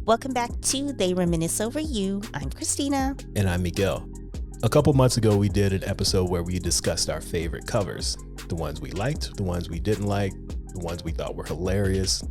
Welcome back to They Reminisce Over You. I'm Christina. And I'm Miguel. A couple months ago, we did an episode where we discussed our favorite covers. The ones we liked, the ones we didn't like, the ones we thought were hilarious.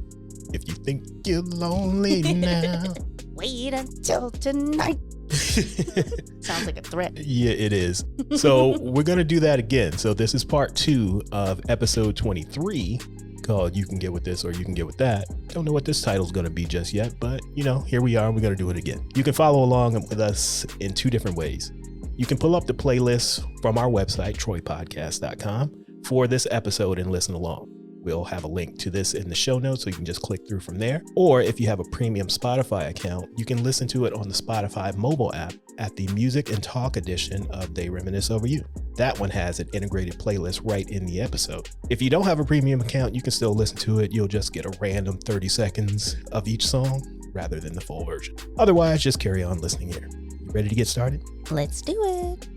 If you think you're lonely now, wait until tonight. Sounds like a threat. Yeah, it is. So we're going to do that again. So this is part 2 of episode 23 called You Can Get With This or You Can Get With That. Don't know what this title's going to be just yet, but here we are. We're going to do it again. You can follow along with us in 2 different ways. You can pull up the playlist from our website, troypodcast.com, for this episode and listen along. We'll have a link to this in the show notes, so you can just click through from there. Or if you have a premium Spotify account, you can listen to it on the Spotify mobile app at the Music and Talk edition of They Reminisce Over You. That one has an integrated playlist right in the episode. If you don't have a premium account, you can still listen to it. You'll just get a random 30 seconds of each song rather than the full version. Otherwise, just carry on listening here. You ready to get started? Let's do it.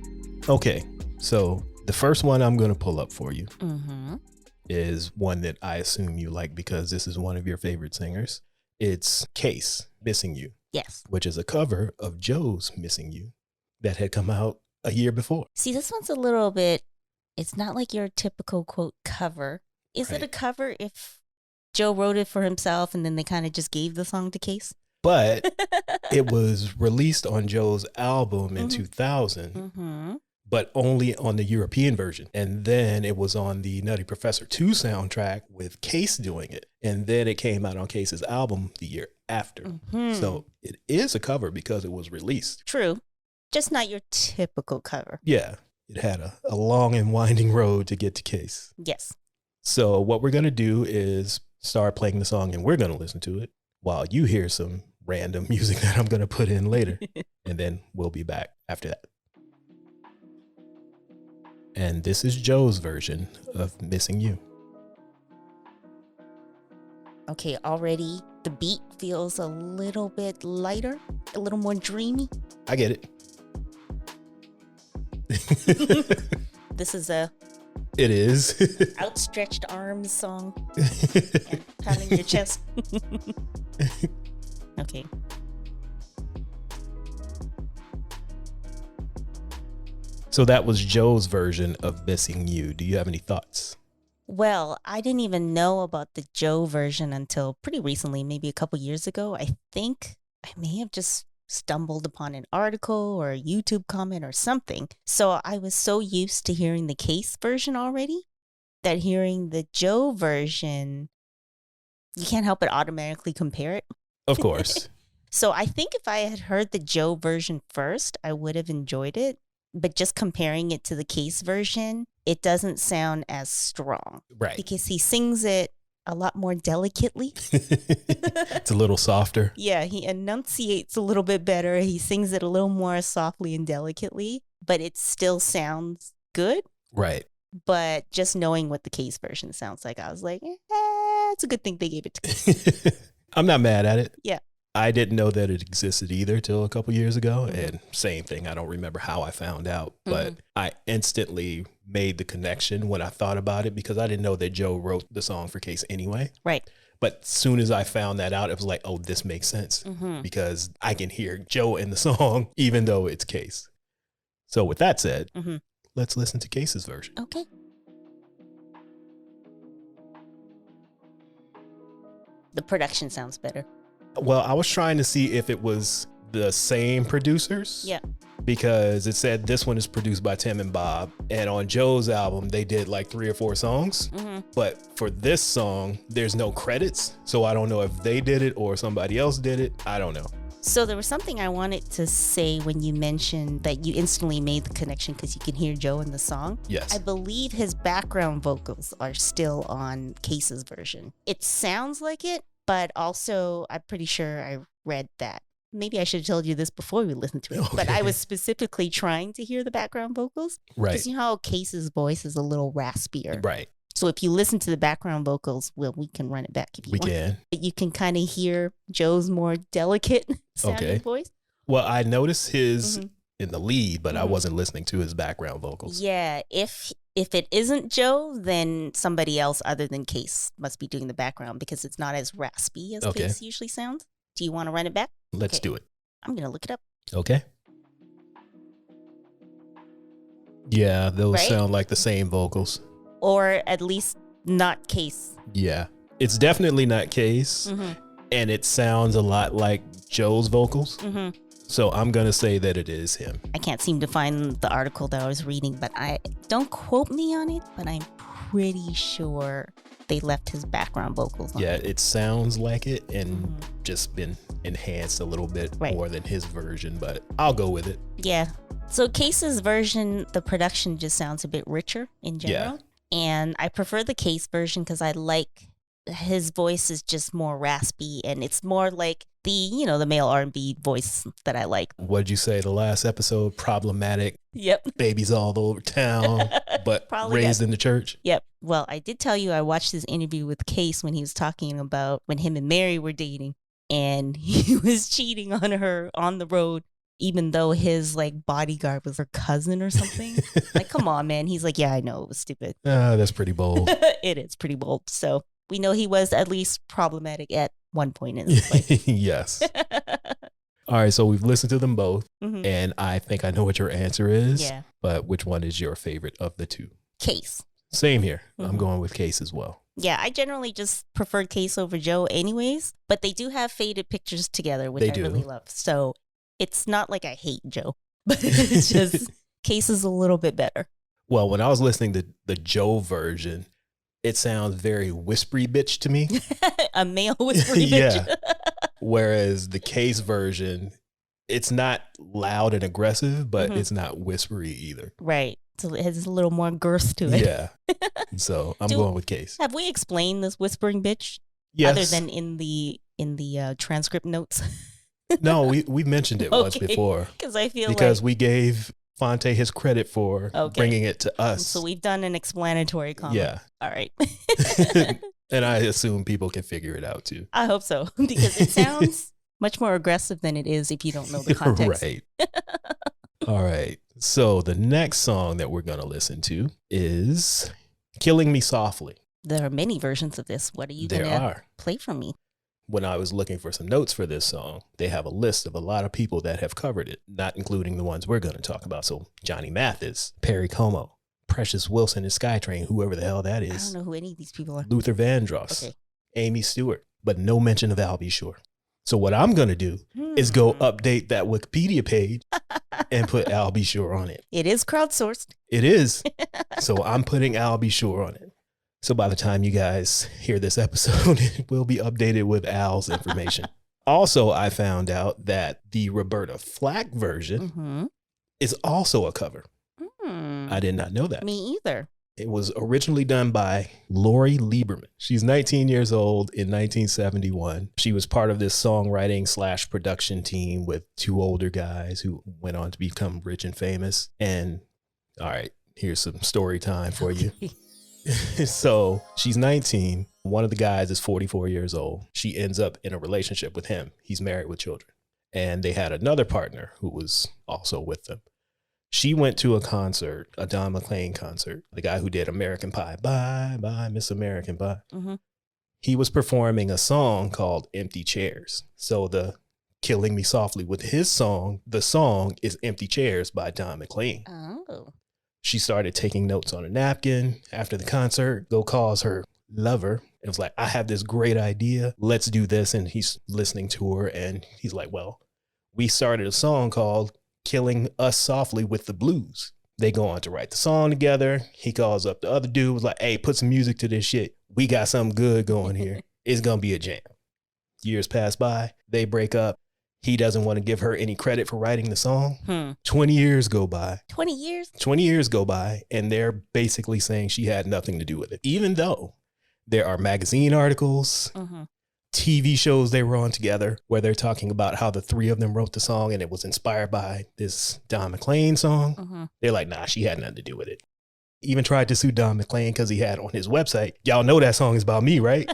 Okay, so the first one I'm going to pull up for you. Is one that I assume you like because this is one of your favorite singers. It's Case, Missing You. Yes. Which is a cover of Joe's Missing You that had come out a year before. See, this one's a little bit, it's not like your typical quote cover. Is Right. it a cover if Joe wrote it for himself and then they kind of just gave the song to Case? But it was released on Joe's album in 2000. But only on the European version. And then it was on the Nutty Professor 2 soundtrack with Case doing it. And then it came out on Case's album the year after. So it is a cover because it was released. True. Just not your typical cover. Yeah, it had a long and winding road to get to Case. Yes. So what we're going to do is start playing the song and we're going to listen to it while you hear some random music that I'm going to put in later. And then we'll be back after that. And this is Joe's version of Missing You. Okay, already the beat feels a little bit lighter, a little more dreamy. I get it. This is a It is. outstretched arms song. And pounding your chest. Okay. So that was Joe's version of Missing You. Do you have any thoughts? Well, I didn't even know about the Joe version until pretty recently, maybe a couple years ago. I think I may have just stumbled upon an article or a YouTube comment or something. So I was so used to hearing the Case version already that hearing the Joe version, you can't help but automatically compare it. Of course. So I think if I had heard the Joe version first, I would have enjoyed it. But just comparing it to the Case version, it doesn't sound as strong. Right. Because he sings it a lot more delicately. It's a little softer. Yeah, he enunciates a little bit better. He sings it a little more softly and delicately, but it still sounds good. Right. But just knowing what the Case version sounds like, I was like, it's a good thing they gave it to Case. I'm not mad at it. Yeah. I didn't know that it existed either till a couple years ago. And same thing. I don't remember how I found out, but I instantly made the connection when I thought about it because I didn't know that Joe wrote the song for Case anyway. Right. But as soon as I found that out, it was like, oh, this makes sense because I can hear Joe in the song, even though it's Case. So with that said, let's listen to Case's version. Okay. The production sounds better. Well, I was trying to see if it was the same producers. Yeah. Because it said this one is produced by Tim and Bob. And on Joe's album, they did like 3 or 4 songs. But for this song, there's no credits. So I don't know if they did it or somebody else did it. I don't know. So there was something I wanted to say when you mentioned that you instantly made the connection because you can hear Joe in the song. Yes. I believe his background vocals are still on Case's version. It sounds like it, but also I'm pretty sure I read that. Maybe I should have told you this before we listened to it, but I was specifically trying to hear the background vocals. Right. Because you know how Case's voice is a little raspier. Right. So if you listen to the background vocals, well, we can run it back if you want. We can. But you can kind of hear Joe's more delicate sounding voice. Well, I noticed his in the lead, but I wasn't listening to his background vocals. Yeah, if it isn't Joe, then somebody else other than Case must be doing the background because it's not as raspy as Case usually sounds. Do you want to run it back? Let's Okay. do it. I'm going to look it up. Okay. Yeah, those Right? sound like the same vocals. Or at least not Case. Yeah. It's definitely not Case. Mm-hmm. And it sounds a lot like Joe's vocals. Mm-hmm. So I'm going to say that it is him. I can't seem to find the article that I was reading, but don't quote me on it, but I'm pretty sure they left his background vocals on Yeah, it. it sounds like it and just been enhanced a little bit Right. more than his version, but I'll go with it. Yeah. So Case's version, the production just sounds a bit richer in general. And I prefer the Case version because I like his voice is just more raspy and it's more like the male R&B voice that I like. What'd you say the last episode? Problematic, Yep. babies all over town, but Probably raised that. in the church. Yep. Well, I did tell you I watched this interview with Case when he was talking about when him and Mary were dating and he was cheating on her on the road, even though his like bodyguard was her cousin or something. Like, come on, man. He's like, yeah, I know. It was stupid. That's pretty bold. It is pretty bold. So we know he was at least problematic at one point in his life. Yes. All right, so we've listened to them both, Mhm. and I think I know what your answer is. Yeah. But which one is your favorite of the two? Case. Same here. I'm Mhm. going with Case as well. Yeah, I generally just prefer Case over Joe anyways, but they do have faded pictures together, which They I do. really love. So it's not like I hate Joe, but it's just Case is a little bit better. Well, when I was listening to the Joe version, it sounds very whispery bitch to me. A male whispery bitch. Yeah. Whereas the Case version, it's not loud and aggressive, but Mhm. it's not whispery either. Right. So it has a little more girth to it. Yeah. So I'm Do- going with Case. Have we explained this whispering bitch Yes. other than in the transcript notes? No, we mentioned it once Okay. before Because I feel because like we gave Fonte his credit for Okay. bringing it to us. so we've done an explanatory comment. Yeah. All right. And I assume people can figure it out too. I hope so because it sounds much more aggressive than it is if you don't know the context. Right. All right. So the next song that we're going to listen to is Killing Me Softly. There are many versions of this. What are you There going to are. play for me? When I was looking for some notes for this song, they have a list of a lot of people that have covered it, not including the ones we're going to talk about. So Johnny Mathis, Perry Como, Precious Wilson and Skytrain, whoever the hell that I don't is, know who any of these people are. Luther Vandross, Okay. Amy Stewart, but no mention of Al B. Shore. So what I'm going to do is go update that Wikipedia page and put Al B. Shore on it. It is crowdsourced. It is. So I'm putting Al B. Shore on it. So by the time you guys hear this episode, it will be updated with Al's information. Also, I found out that the Roberta Flack version Mm-hmm. is also a cover. I did not know that. Me either. It was originally done by Lori Lieberman. She's 19 years old in 1971. She was part of this songwriting / production team with two older guys who went on to become rich and famous. And all right, here's some story time for you. So she's 19. One of the guys is 44 years old. She ends up in a relationship with him. He's married with children. And they had another partner who was also with them. She went to a concert, a Don McLean concert, the guy who did American Pie. Bye, bye, Miss American Pie. Mm-hmm. He was performing a song called Empty Chairs. So the Killing Me Softly with his song, the song is Empty Chairs by Don McLean. Oh. She started taking notes on a napkin after the concert, calls her lover. It was like, I have this great idea. Let's do this. And he's listening to her and he's like, well, we started a song called Killing Us Softly with the Blues. They go on to write the song together. He calls up the other dude, was like, hey, put some music to this shit. We got something good going here. It's going to be a jam. Years pass by. They break up. He doesn't want to give her any credit for writing the song. 20 years go by. 20 years? 20 years go by, and they're basically saying she had nothing to do with it. Even though there are magazine articles, Mm-hmm. TV shows they were on together where they're talking about how the three of them wrote the song and it was inspired by this Don McLean song. Mm-hmm. They're like, nah, she had nothing to do with it. Even tried to sue Don McLean because he had on his website, y'all know that song is about me, right?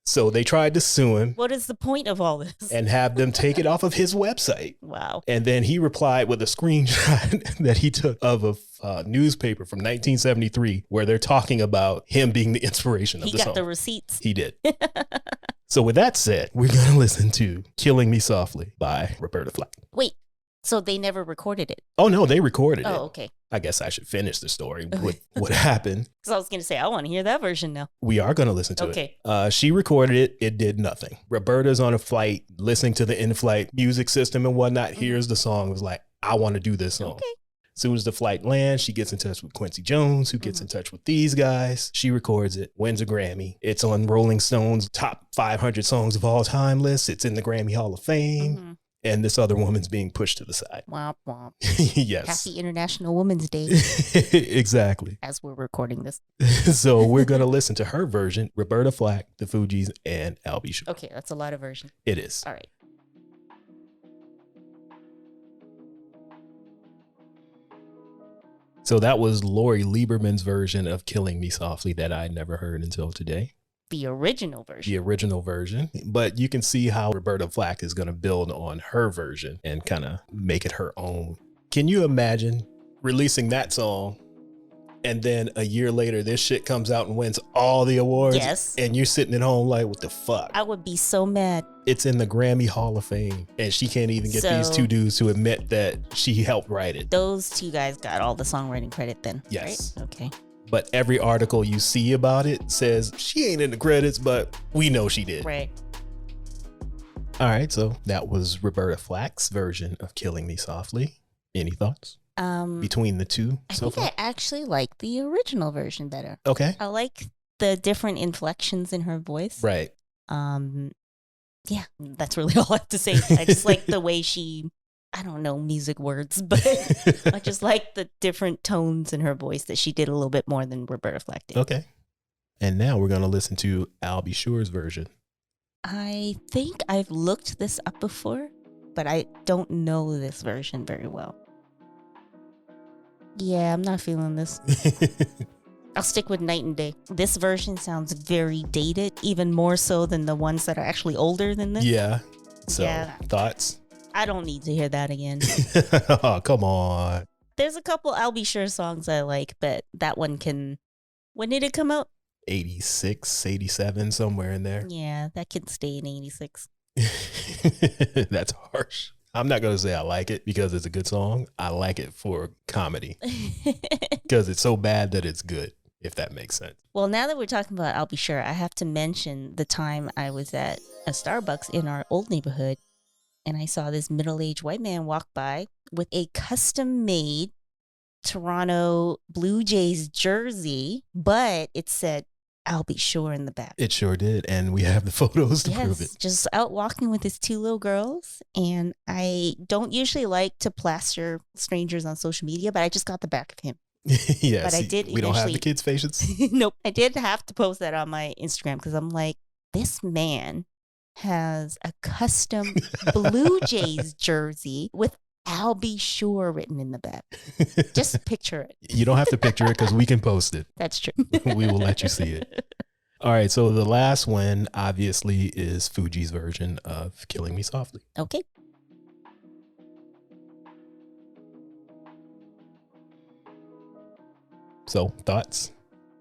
So they tried to sue him What is the point of all this? and have them take it off of his website. Wow. And then he replied with a screenshot that he took of a newspaper from 1973 where they're talking about him being the inspiration of He the got song. the receipts. He did. So with that said, we're going to listen to Killing Me Softly by Roberta Flack. Wait, so they never recorded it? Oh, no, they recorded it. Oh, okay. I guess I should finish the story with what happened. Because I was going to say, I want to hear that version now. We are going to listen to it. She recorded it. It did nothing. Roberta's on a flight, listening to the in-flight music system and whatnot. Hears the song. Was like, I want to do this song. Okay. As soon as the flight lands, she gets in touch with Quincy Jones, who gets in touch with these guys. She records it, wins a Grammy. It's on Rolling Stone's top 500 songs of all time list. It's in the Grammy Hall of Fame. And this other woman's being pushed to the side. Womp womp. Yes. Happy International Women's Day. Exactly. As we're recording this. So we're going to listen to her version, Roberta Flack, The Fugees, and I'll Be Sure. Okay, that's a lot of version. It is. All right. So that was Lori Lieberman's version of Killing Me Softly that I never heard until today. The original version. The original version. But you can see how Roberta Flack is going to build on her version and kind of make it her own. Can you imagine releasing that song and then a year later this shit comes out and wins all the awards? Yes. And you're sitting at home like, what the fuck? I would be so mad. It's in the Grammy Hall of Fame and she can't even get these two dudes to admit that she helped write it. Those two guys got all the songwriting credit then. Yes. Right? Okay. But every article you see about it says she ain't in the credits, but we know she did. Right. All right. So that was Roberta Flack's version of Killing Me Softly. Any thoughts between the two so far? I actually like the original version better. Okay. I like the different inflections in her voice. Right. Yeah, that's really all I have to say. I just like the way she, I don't know music words, but I just like the different tones in her voice that she did a little bit more than Roberta Flack did. Okay. And now we're going to listen to I'll Be Sure's version. I think I've looked this up before, but I don't know this version very well. Yeah, I'm not feeling this. I'll stick with Night and Day. This version sounds very dated, even more so than the ones that are actually older than this. Yeah. So, yeah. Thoughts? I don't need to hear that again. Oh, come on. There's a couple I'll Be Sure songs I like, but that one can... When did it come out? 86, 87, somewhere in there. Yeah, that can stay in 86. That's harsh. I'm not going to say I like it because it's a good song. I like it for comedy because it's so bad that it's good, if that makes sense. Well, now that we're talking about I'll Be Sure, I have to mention the time I was at a Starbucks in our old neighborhood and I saw this middle-aged white man walk by with a custom-made Toronto Blue Jays jersey, but it said I'll Be Sure in the back. It sure did. And we have the photos to prove it. Just out walking with his two little girls. And I don't usually like to plaster strangers on social media, but I just got the back of him. Yeah, but I did. We don't have the kids' faces. Nope. I did have to post that on my Instagram because I'm like, this man has a custom Blue Jays jersey with I'll Be Sure written in the back. Just picture it. You don't have to picture it because we can post it. That's true. We will let you see it. All right. So the last one, obviously, is Fugees' version of Killing Me Softly. Okay. So, thoughts?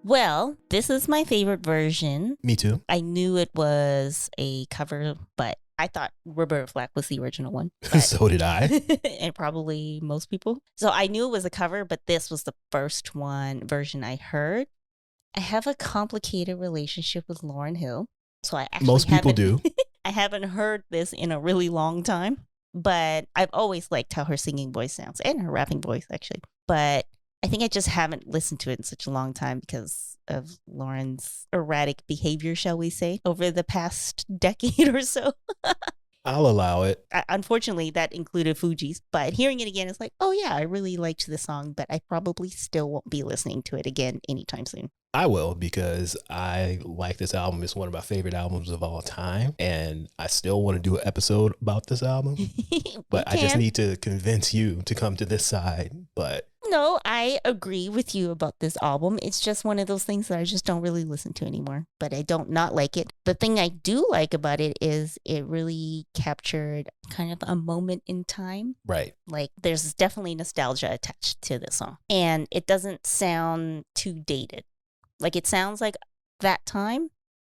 Well, this is my favorite version. Me too. I knew it was a cover, but I thought Roberta Flack was the original one. So did I. And probably most people. So I knew it was a cover, but this was the first version I heard. I have a complicated relationship with Lauryn Hill. So I actually most people do. I haven't heard this in a really long time, but I've always liked how her singing voice sounds and her rapping voice, actually. But I think I just haven't listened to it in such a long time because of Lauren's erratic behavior, shall we say, over the past decade or so. I'll allow it. Unfortunately, that included Fugees, but hearing it again, it's like, oh yeah, I really liked the song, but I probably still won't be listening to it again anytime soon. I will because I like this album. It's one of my favorite albums of all time. And I still want to do an episode about this album. But I just need to convince you to come to this side. But no, I agree with you about this album. It's just one of those things that I just don't really listen to anymore. But I don't not like it. The thing I do like about it is it really captured kind of a moment in time. Right. Like there's definitely nostalgia attached to this song. And it doesn't sound too dated. Like it sounds like that time,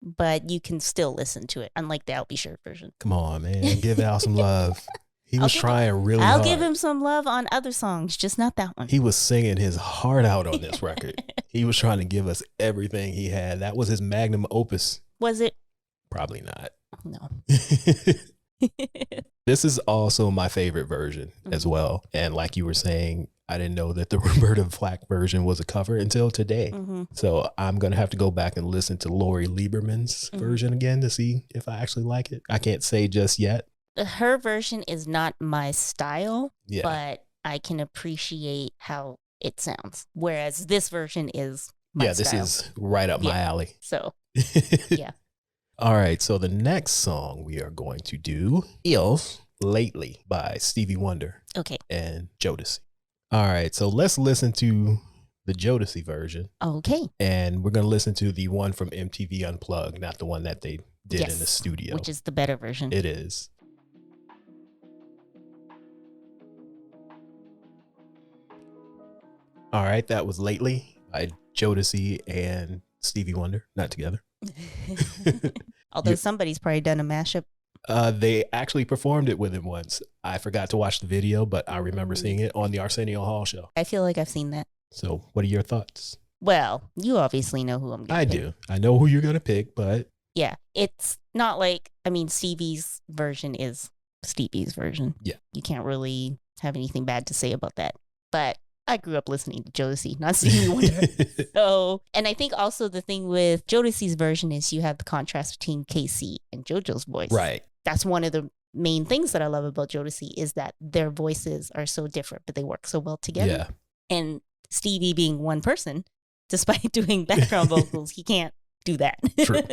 but you can still listen to it, unlike the I'll Be Sure version. Come on, man. Give Al some love. He was I'll trying really I'll hard. give him some love on other songs, just not that one. He was singing his heart out on this record. He was trying to give us everything he had. That was his magnum opus. Was it? Probably not. No. This is also my favorite version as well. And like you were saying, I didn't know that the Roberta Flack version was a cover until today. So I'm going to have to go back and listen to Lori Lieberman's version again to see if I actually like it. I can't say just yet. Her version is not my style, Yeah. but I can appreciate how it sounds. Whereas this version is my style. This is right up my alley. So, yeah. All right. So the next song we are going to do is Lately by Stevie Wonder. Okay. And Jodeci. All right. So let's listen to the Jodeci version. Okay. And we're going to listen to the one from MTV Unplugged, not the one that they did in the studio. Which is the better version. It is. All right, that was Lately by Jodeci and Stevie Wonder, not together. Although somebody's probably done a mashup. They actually performed it with him once. I forgot to watch the video, but I remember seeing it on the Arsenio Hall show. I feel like I've seen that. So what are your thoughts? Well, you obviously know who I'm going to pick. I do. I know who you're going to pick, but... Yeah, it's not like, Stevie's version is Stevie's version. Yeah. You can't really have anything bad to say about that. But I grew up listening to Jodeci, not Stevie Wonder. So, and I think also the thing with Jodeci's version is you have the contrast between Casey and JoJo's voice. Right. That's one of the main things that I love about Jodeci is that their voices are so different, but they work so well together. Yeah. And Stevie being one person, despite doing background vocals, he can't do that. True.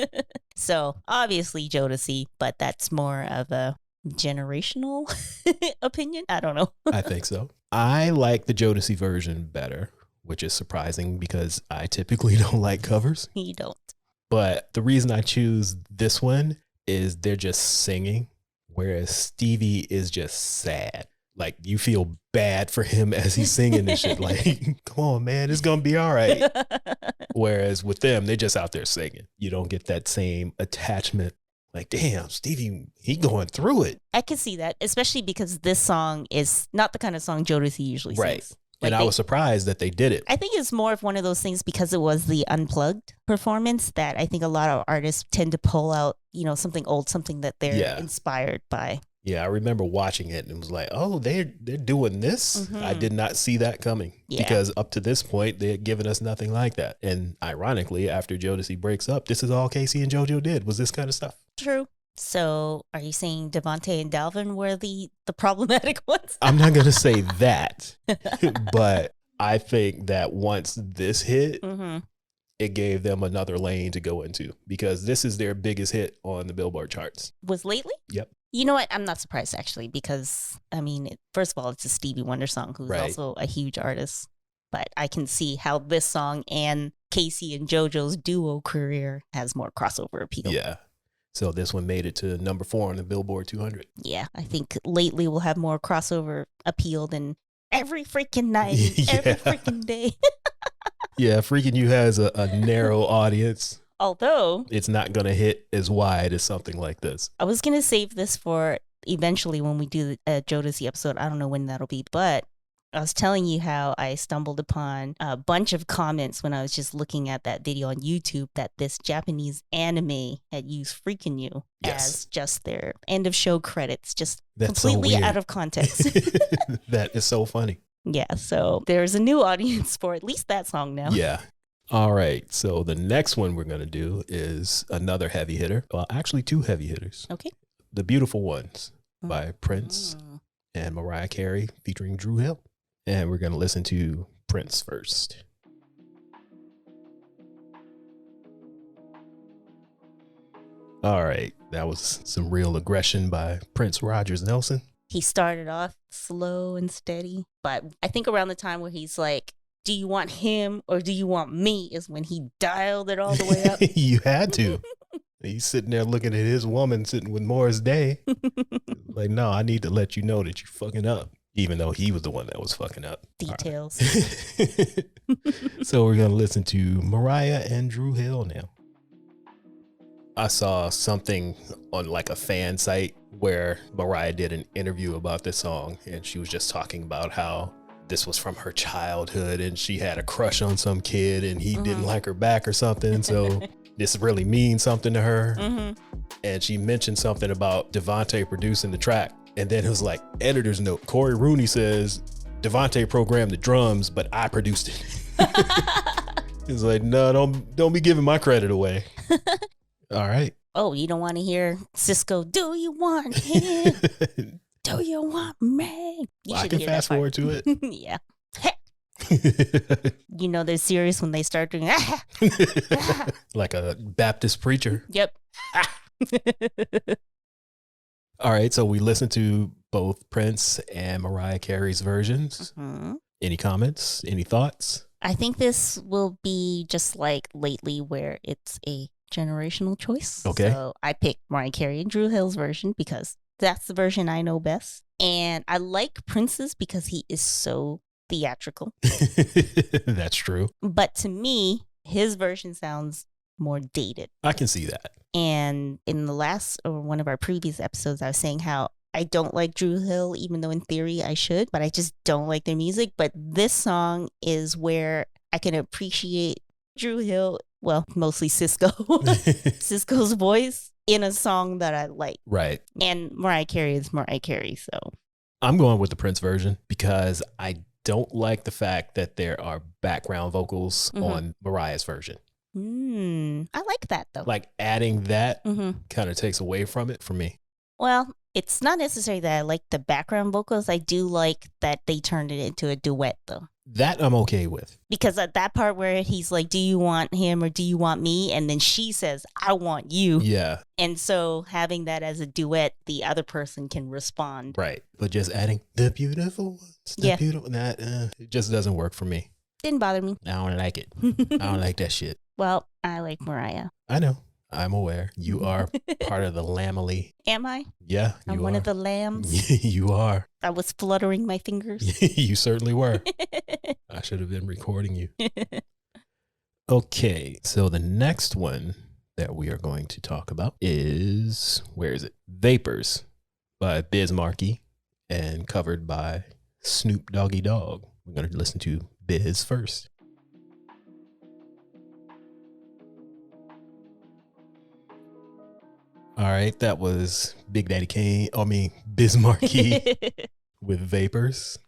So obviously Jodeci, but that's more of a generational opinion. I don't know. I think so. I like the Jodeci version better, which is surprising because I typically don't like covers. You don't. But the reason I choose this one is they're just singing, whereas Stevie is just sad. Like, you feel bad for him as he's singing this shit. Like, come on, man, it's going to be all right. Whereas with them, they're just out there singing. You don't get that same attachment. Like, damn, Stevie, he going through it. I can see that, especially because this song is not the kind of song Jodeci usually sings. Like, and I was surprised that they did it. I think it's more of one of those things because it was the unplugged performance that I think a lot of artists tend to pull out, something old, something that they're inspired by. Yeah, I remember watching it and was like, oh, they're doing this? I did not see that coming because up to this point, they had given us nothing like that. And ironically, after Jodeci breaks up, this is all Casey and JoJo did was this kind of stuff. True. So are you saying Devontae and Dalvin were the problematic ones? I'm not going to say that, but I think that once this hit, it gave them another lane to go into because this is their biggest hit on the Billboard charts. Was Lately? Yep. You know what? I'm not surprised, actually, because, first of all, it's a Stevie Wonder song, who's also a huge artist. But I can see how this song and Casey and JoJo's duo career has more crossover appeal. Yeah. So this one made it to number 4 on the Billboard 200. Yeah. I think Lately will have more crossover appeal than Every Freaking Night, Every Freaking Day. Yeah, Freaking You has a narrow audience. Although it's not going to hit as wide as something like this. I was going to save this for eventually when we do the Jodeci episode. I don't know when that'll be, but I was telling you how I stumbled upon a bunch of comments when I was just looking at that video on YouTube that this Japanese anime had used Freaking You as just their end of show credits, just completely out of context. That is so funny. Yeah, so there's a new audience for at least that song now. Yeah. All right. So the next one we're going to do is another heavy hitter. Well, actually 2 heavy hitters. Okay. The Beautiful Ones by Prince and Mariah Carey featuring Drew Hill. And we're going to listen to Prince first. All right. That was some real aggression by Prince Rogers Nelson. He started off slow and steady, but I think around the time where he's like, do you want him or do you want me is when he dialed it all the way up. You had to. He's sitting there looking at his woman sitting with Morris Day. Like, no, I need to let you know that you're fucking up. Even though he was the one that was fucking up. Details. Right. So we're going to listen to Mariah and Drew Hill now. I saw something on like a fan site where Mariah did an interview about this song, and she was just talking about how this was from her childhood and she had a crush on some kid and he didn't like her back or something. So this really means something to her. And she mentioned something about Devontae producing the track. And then it was like, editor's note, Corey Rooney says, Devontae programmed the drums, but I produced it. It's like, no, don't be giving my credit away. All right. Oh, you don't want to hear Cisco, do you want him? Do you want me? You I can fast forward to it. Yeah. You know they're serious when they start doing like a Baptist preacher. Yep. All right, so we listened to both Prince and Mariah Carey's versions. Any comments? Any thoughts? I think this will be just like lately where it's a generational choice. Okay. So I picked Mariah Carey and Drew Hill's version because that's the version I know best. And I like Prince's because he is so theatrical. That's true. But to me, his version sounds more dated. I can see that. And in the last or one of our previous episodes, I was saying how I don't like Drew Hill, even though in theory I should, but I just don't like their music. But this song is where I can appreciate Drew Hill, well, mostly Cisco's voice in a song that I like. Right. And Mariah Carey is Mariah Carey, so. I'm going with the Prince version because I don't like the fact that there are background vocals on Mariah's version. I like that though. Like adding that kind of takes away from it for me. Well, it's not necessarily that I like the background vocals. I do like that they turned it into a duet though. That I'm okay with. Because at that part where he's like, do you want him or do you want me? And then she says, I want you. Yeah. And so having that as a duet, the other person can respond. Right. But just adding the beautiful ones, beautiful, that it just doesn't work for me. Didn't bother me. I don't like it. I don't like that shit. Well, I like Mariah. I know. I'm aware. You are part of the Lamely. Am I? Yeah. I'm one of the lambs. You are. I was fluttering my fingers. You certainly were. I should have been recording you. Okay. So the next one that we are going to talk about is, where is it? Vapors by Biz Markie and covered by Snoop Doggy Dogg. We're going to listen to Biz first. All right, that was Big Daddy Kane. Biz Markie with Vapors.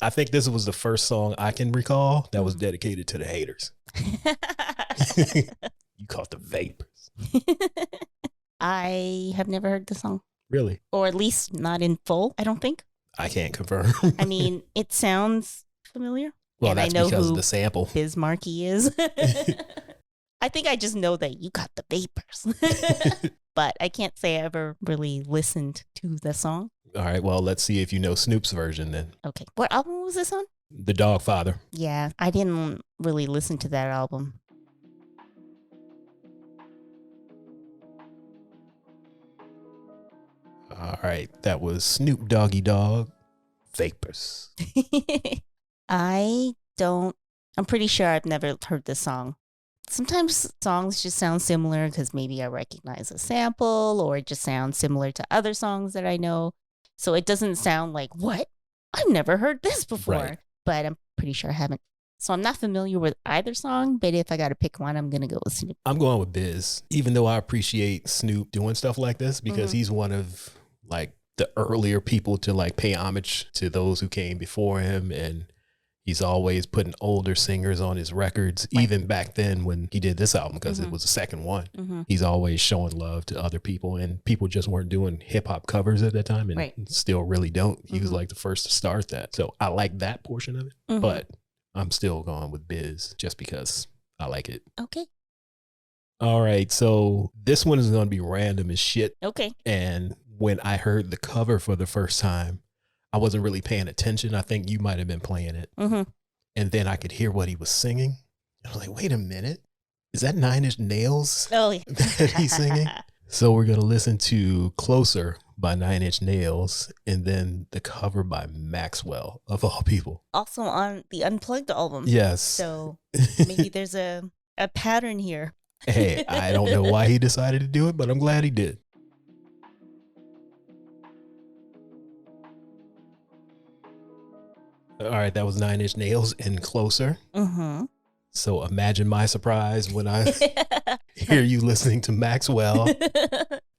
I think this was the first song I can recall that was dedicated to the haters. You caught the vapors. I have never heard the song. Really? Or at least not in full, I don't think. I can't confirm. I mean, it sounds familiar. Well, and that's I know because who of the sample. Biz Markie is. I think I just know that you got the vapors. But I can't say I ever really listened to the song. All right, well, let's see if you know Snoop's version then. Okay. What album was this on? The Dog Father. Yeah, I didn't really listen to that album. All right, that was Snoop Doggy Dogg, Vapors. I'm pretty sure I've never heard this song. Sometimes songs just sound similar because maybe I recognize a sample or it just sounds similar to other songs that I know. So it doesn't sound like, what? I've never heard this before. Right. But I'm pretty sure I haven't. So I'm not familiar with either song, but if I got to pick one, I'm going to go with Snoop. I'm going with Biz, even though I appreciate Snoop doing stuff like this because he's one of like the earlier people to like pay homage to those who came before him, and he's always putting older singers on his records, even back then when he did this album, because it was the second one. He's always showing love to other people, and people just weren't doing hip hop covers at that time and still really don't. He was like the first to start that. So I like that portion of it, but I'm still going with Biz just because I like it. Okay. All right. So this one is going to be random as shit. Okay. And when I heard the cover for the first time, I wasn't really paying attention. I think you might have been playing it. And then I could hear what he was singing. I was like, wait a minute. Is that 9 Inch Nails that he's singing? So we're going to listen to Closer by 9 Inch Nails and then the cover by Maxwell, of all people. Also on the Unplugged album. Yes. So maybe there's a pattern here. Hey, I don't know why he decided to do it, but I'm glad he did. All right, that was 9 Inch Nails and Closer. Mm-hmm. So imagine my surprise when I hear you listening to Maxwell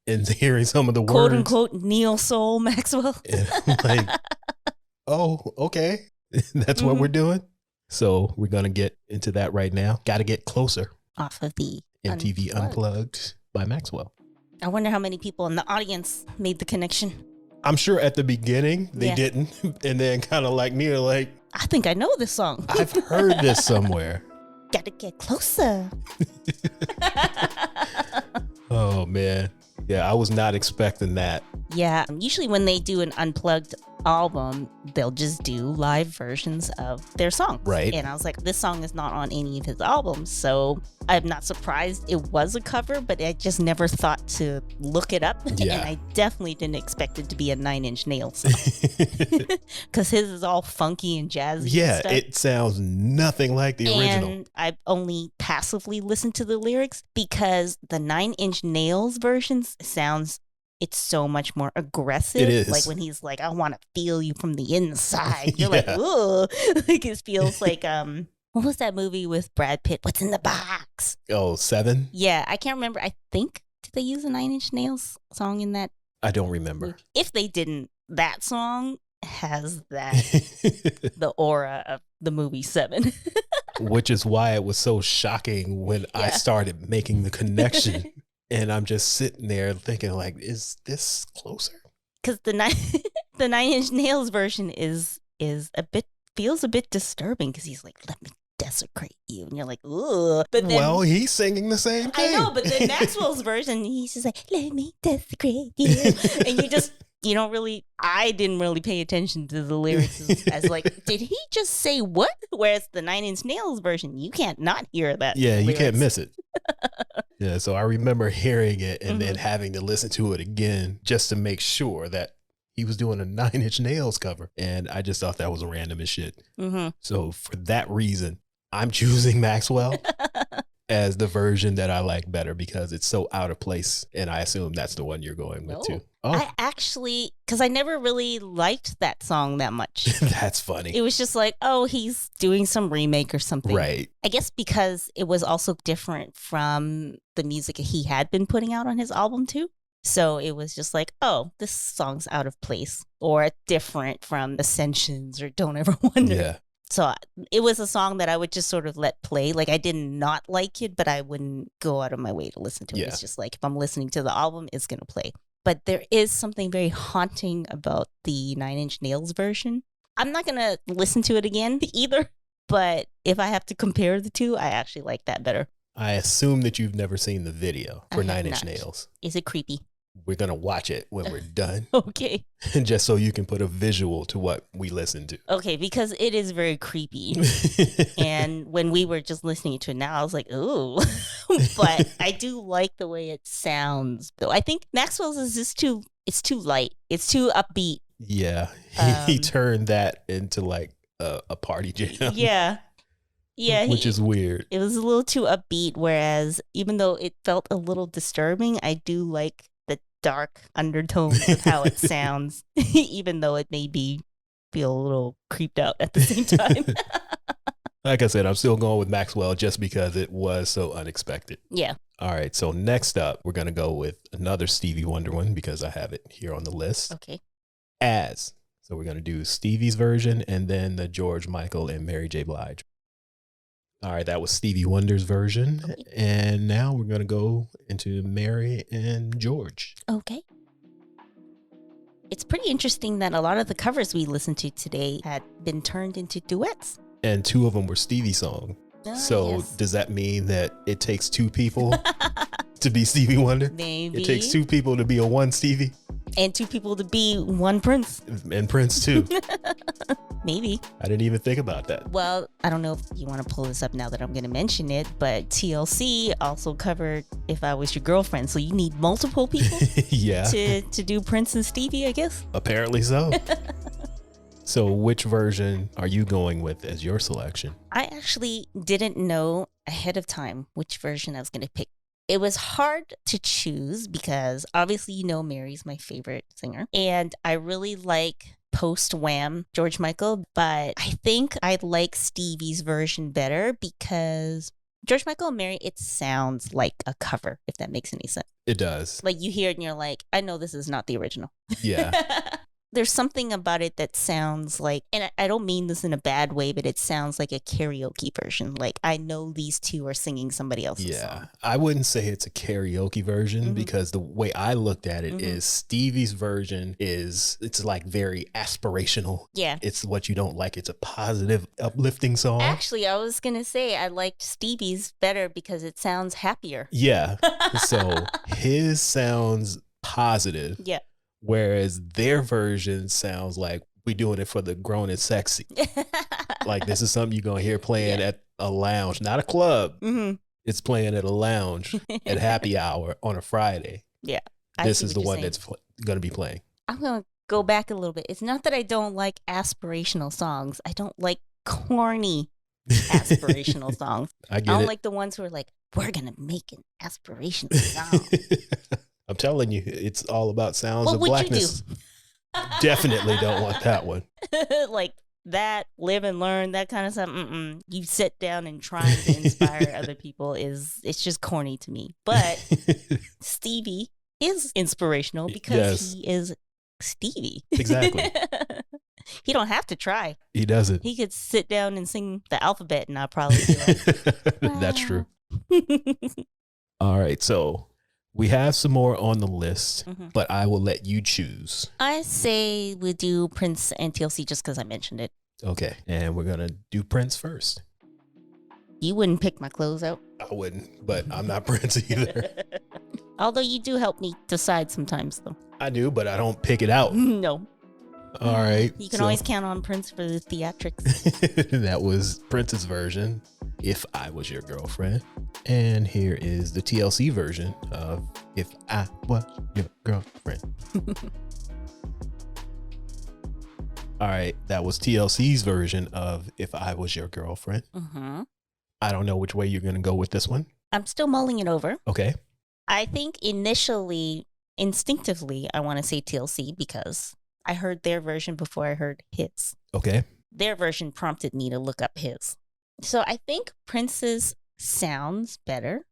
and hearing some of the Quote words. unquote neo soul Maxwell. And I'm like, oh, okay. That's what we're doing. So we're going to get into that right now. Got to get closer. Off of the MTV Unplugged by Maxwell. I wonder how many people in the audience made the connection. I'm sure at the beginning they didn't. And then kind of like me, are like, I think I know this song. I've heard this somewhere. Gotta get closer. Oh, man. Yeah, I was not expecting that. Yeah, usually when they do an unplugged album, they'll just do live versions of their songs. Right. And I was like, this song is not on any of his albums, so I'm not surprised it was a cover, but I just never thought to look it up. Yeah. And I definitely didn't expect it to be a 9 Inch Nails song. Because his is all funky and jazzy. Yeah, and stuff. it sounds nothing like the original. And I've only passively listened to the lyrics because the 9 Inch Nails versions sounds, it's so much more aggressive. It is. Like when he's like, I want to feel you from the inside. You're Yeah. like, ooh. Like it feels like, what was that movie with Brad Pitt? What's in the box? Oh, 7? Yeah, I can't remember. I think, did they use a 9 Inch Nails song in that? I don't remember. If they didn't, that song has that, the aura of the movie 7. Which is why it was so shocking when I started making the connection. And I'm just sitting there thinking, like, is this closer? Because the 9 Inch Nails version is a bit, feels a bit disturbing because he's like, let me desecrate you. And you're like, ooh. But then, Well, he's singing the same thing. I know, but then Maxwell's version, he's just like, let me desecrate you. And you don't really, I didn't really pay attention to the lyrics as like, did he just say what? Whereas the 9 Inch Nails version, you can't not hear that. Yeah, you lyrics. can't miss it. Yeah, so I remember hearing it and then having to listen to it again just to make sure that he was doing a 9 Inch Nails cover. And I just thought that was random as shit. So for that reason, I'm choosing Maxwell as the version that I like better because it's so out of place. And I assume that's the one you're going with too. Oh, I actually, because I never really liked that song that much. That's funny. It was just like, oh, he's doing some remake or something. Right. I guess because it was also different from the music he had been putting out on his album too. So it was just like, oh, this song's out of place or different from Ascensions or Don't Ever Wonder. Yeah. So it was a song that I would just sort of let play. Like I did not like it, but I wouldn't go out of my way to listen to it. Yeah. It's just like if I'm listening to the album, it's going to play. But there is something very haunting about the 9 Inch Nails version. I'm not going to listen to it again either. But if I have to compare the two, I actually like that better. I assume that you've never seen the video for 9 Inch not. Nails. Is it creepy? We're going to watch it when we're done. Okay. Just so you can put a visual to what we listen to. Okay, because it is very creepy. And when we were just listening to it now, I was like, ooh. But I do like the way it sounds. Though I think Maxwell's is just too light. It's too upbeat. Yeah. He turned that into like a party jam. Yeah. Yeah. Which is weird. It was a little too upbeat, whereas even though it felt a little disturbing, I do like the dark undertones of how it sounds, even though it may feel a little creeped out at the same time. Like I said, I'm still going with Maxwell just because it was so unexpected. Yeah. All right. So next up, we're going to go with another Stevie Wonder one because I have it here on the list. Okay. As. So we're going to do Stevie's version and then the George Michael and Mary J. Blige. All right, that was Stevie Wonder's version. Okay. And now we're going to go into Mary and George. Okay. It's pretty interesting that a lot of the covers we listened to today had been turned into duets. And 2 of them were Stevie songs. So yes. Does that mean that it takes 2 people to be Stevie Wonder? Maybe. It takes 2 people to be a one Stevie? And 2 people to be one Prince. And Prince too. Maybe. I didn't even think about that. Well, I don't know if you want to pull this up now that I'm going to mention it, but TLC also covered If I Was Your Girlfriend. So you need multiple people yeah. to do Prince and Stevie, I guess. Apparently so. So which version are you going with as your selection? I actually didn't know ahead of time which version I was going to pick. It was hard to choose because obviously, Mary's my favorite singer. And I really like post Wham George Michael, but I think I like Stevie's version better because George Michael and Mary, it sounds like a cover, if that makes any sense. It does. Like you hear it and you're like, I know this is not the original. Yeah. There's something about it that sounds like, and I don't mean this in a bad way, but it sounds like a karaoke version. Like I know these two are singing somebody else's song. I wouldn't say it's a karaoke version because the way I looked at it is Stevie's version it's like very aspirational. Yeah. It's what you don't like. It's a positive, uplifting song. Actually, I was going to say I liked Stevie's better because it sounds happier. Yeah. So his sounds positive. Yeah. Whereas their version sounds like we doing it for the grown and sexy. Like this is something you're going to hear playing at a lounge, not a club. It's playing at a lounge at happy hour on a Friday. Yeah. This is the one that's going to be playing. I'm going to go back a little bit. It's not that I don't like aspirational songs. I don't like corny aspirational songs. I get it. don't like the ones who are like, we're going to make an aspirational song. I'm telling you, it's all about sounds What of would blackness. you do? Definitely don't want that one. Like that, live and learn, that kind of stuff. You sit down and try to inspire other people it's just corny to me. But Stevie is inspirational because he is Stevie. Exactly. He don't have to try. He doesn't. He could sit down and sing the alphabet and I'll probably be like, wow. That's true. All right, so we have some more on the list, but I will let you choose. I say we do Prince and TLC just because I mentioned it. Okay, and we're going to do Prince first. You wouldn't pick my clothes out? I wouldn't, but I'm not Prince either. Although you do help me decide sometimes, though. I do, but I don't pick it out. No. All right. You can always count on Prince for the theatrics. That was Prince's version, If I Was Your Girlfriend. And here is the TLC version of If I Was Your Girlfriend. All right. That was TLC's version of If I Was Your Girlfriend. I don't know which way you're going to go with this one. I'm still mulling it over. Okay. I think instinctively, I want to say TLC because I heard their version before I heard his. Okay. Their version prompted me to look up his. So I think Prince's sounds better.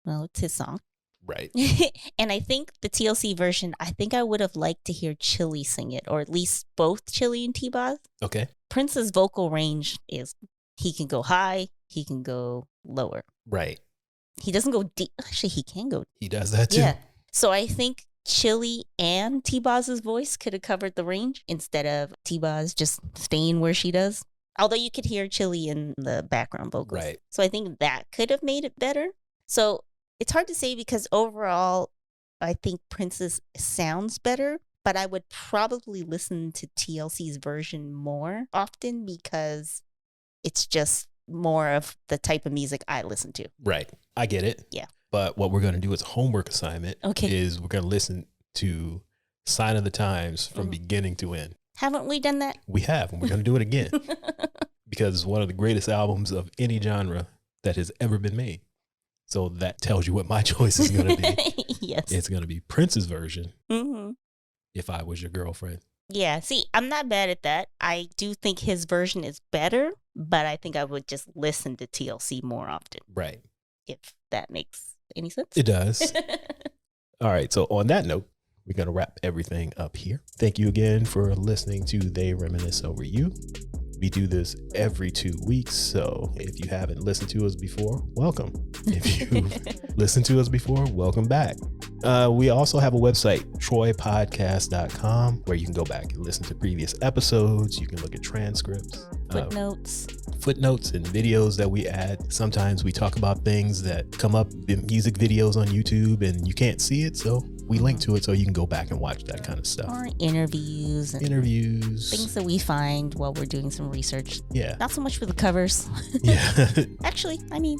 Well, it's his song. Right. And I think the TLC version, I think I would have liked to hear Chili sing it, or at least both Chili and T-Boz. Okay. Prince's vocal range is he can go high, he can go lower. Right. He doesn't go deep. Actually, he can go. He does that too. Yeah. So I think Chili and T-Boz's voice could have covered the range instead of T-Boz just staying where she does. Although you could hear Chili in the background vocals. Right. So I think that could have made it better. So it's hard to say because overall, I think Prince's sounds better, but I would probably listen to TLC's version more often because it's just more of the type of music I listen to. Right. I get it. Yeah. But what we're going to do as a homework assignment is we're going to listen to Sign of the Times from beginning to end. Haven't we done that? We have, and we're going to do it again because it's one of the greatest albums of any genre that has ever been made. So that tells you what my choice is going to be. Yes. It's going to be Prince's version, If I Was Your Girlfriend. Yeah, see, I'm not bad at that. I do think his version is better, but I think I would just listen to TLC more often. Right. If that makes any sense. It does. All right. So on that note, we're going to wrap everything up here. Thank you again for listening to They Reminisce Over You. We do this every 2 weeks. So if you haven't listened to us before, welcome. If you've listened to us before, welcome back. We also have a website, troypodcast.com, where you can go back and listen to previous episodes. You can look at transcripts, footnotes and videos that we add. Sometimes we talk about things that come up in music videos on YouTube and you can't see it. So we link to it so you can go back and watch that kind of stuff. Or interviews. Things that we find while we're doing some research. Yeah. Not so much for the covers. Yeah. Actually, I mean,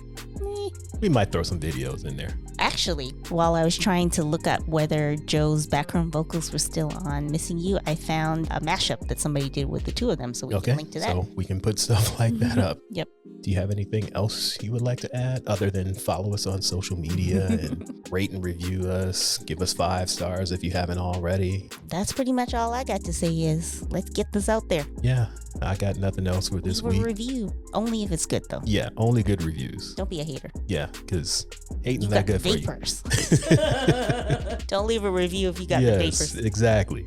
we might throw some videos in there. Actually, while I was trying to look up whether Joe's background vocals were still on Missing You, I found a mashup that somebody did with the two of them. So we can link to that. So we can put stuff like that up. Yep. Do you have anything else you would like to add other than follow us on social media and rate and review us? Give us 5 stars if you haven't already. That's pretty much all I got to say is let's get this out there. Yeah, I got nothing else for this Leave week. a review, only if it's good though. Yeah, only good reviews. Don't be a hater. Yeah, because hating's You not got good the for you. vapors. Don't leave a review if you got the Yes, vapors. exactly.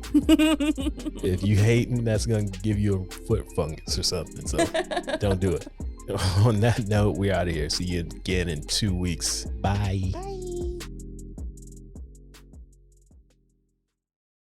If you hating, that's gonna give you a foot fungus or something. So don't do it. On that note, we're out of here. See you again in 2 weeks. Bye. Bye.